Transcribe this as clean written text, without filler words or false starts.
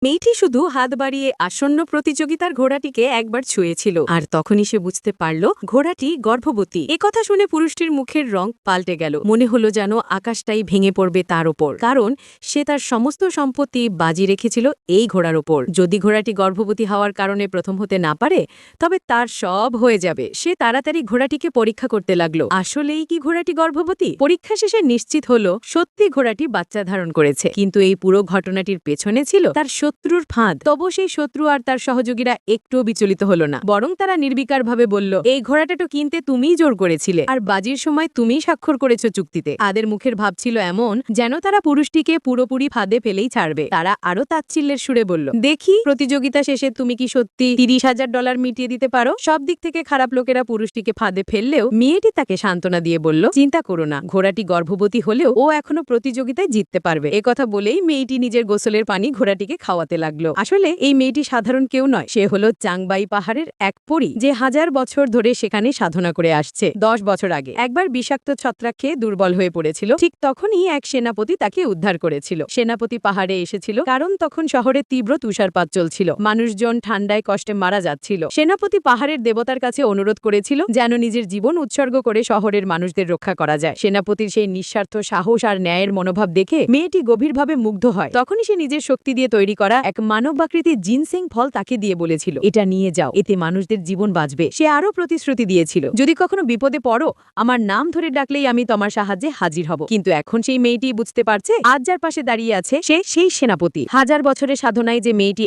মেয়েটি শুধু হাত বাড়িয়ে আসন্ন প্রতিযোগিতার ঘোড়াটিকে একবার ছুঁয়েছিল, আর তখনই সে বুঝতে পারল ঘোড়াটি গর্ভবতী। একথা শুনে পুরুষটির মুখের রং পাল্টে গেল। মনে হলো যেন আকাশটাই ভেঙে পড়বে তার ওপর, কারণ সে তার সমস্ত সম্পত্তি বাজি রেখেছিল এই ঘোড়ার ওপর। যদি ঘোড়াটি গর্ভবতী হওয়ার কারণে প্রথম হতে না পারে, তবে তার সব হয়ে যাবে। সে তাড়াতাড়ি ঘোড়াটিকে পরীক্ষা করতে লাগলো, আসলেই কি ঘোড়াটি গর্ভবতী। পরীক্ষা শেষে নিশ্চিত হলো সত্যি ঘোড়াটি বাচ্চা ধারণ করেছে, কিন্তু এই পুরো ঘটনাটির পেছনে ছিল তার শত্রুর ফাঁদ। তবু সেই শত্রু আর তার সহযোগীরা একটুও বিচলিত হলো না, বরং তারা নির্বিকারভাবে বলল, এই ঘোড়াটা তো কিনতে তুমিই জোর করেছিলে, আর বাজির সময় তুমিই স্বাক্ষর করেছ চুক্তিতে। তাদের মুখের ভাব ছিল এমন যেন তারা পুরুষটিকে পুরোপুরি ফাঁদে ফেলেই ছাড়বে। তারা আরো তাচ্ছিল্যের সুরে বলল, দেখি প্রতিযোগিতা শেষে তুমি কি সত্যি $30,000 মিটিয়ে দিতে পারো। সব দিক থেকে খারাপ লোকেরা পুরুষটিকে ফাঁদে ফেললেও মেয়েটি তাকে সান্ত্বনা দিয়ে বলল, চিন্তা করো না, ঘোড়াটি গর্ভবতী হলেও ও এখনো প্রতিযোগিতায় জিততে পারবে। একথা বলেই মেয়েটি নিজের গোসলের পানি ঘোড়াটিকে খাওয়াতে লাগলো। আসলে এই মেয়েটি সাধারণ কেউ নয়, সে হলো চাংবাই পাহাড়ের এক পরী, যে 1000 বছর ধরে সেখানে সাধনা করে আসছে। 10 বছর আগে একবার বিষাক্ত ছত্রাক খেয়ে দুর্বল হয়ে পড়েছিল। ঠিক তখনই এক সেনাপতি তাকে উদ্ধার করেছিল। সেনাপতি পাহাড়ে এসেছিল কারণ তখন শহরে তীব্র তুষারপাত চলছিল, মানুষজন ঠান্ডায় কষ্টে মারা যাচ্ছিল। সেনাপতি পাহাড়ের দেবতার কাছে অনুরোধ করেছিল যেন নিজের জীবন উৎসর্গ করে শহরের মানুষদের রক্ষা করা যায়। সেনাপতির সেই নিঃস্বার্থ সাহস আর ন্যায়ের মনোভাব দেখে মেয়েটি গভীরভাবে মুগ্ধ হয়। তখনই সে নিজের শক্তি দিয়ে তৈরি করা এক মানবাকৃতির জিনসেং ফল তাকে দিয়ে বলেছিল, এটা নিয়ে যাও, এতে মানুষদের জীবন বাঁচবে। সে আরো প্রতিশ্রুতি দিয়েছিল, যদি কখনো বিপদে পড়ো আমার নাম ধরে ডাকলেই আমি তোমার সাহায্যে হাজির হব। কিন্তু এখন সেই মেয়েটি বুঝতে পারছে আজ যার পাশে দাঁড়িয়ে আছে সে সেই সেনাপতি। 1000 বছরের সাধনায় যে মেয়েটি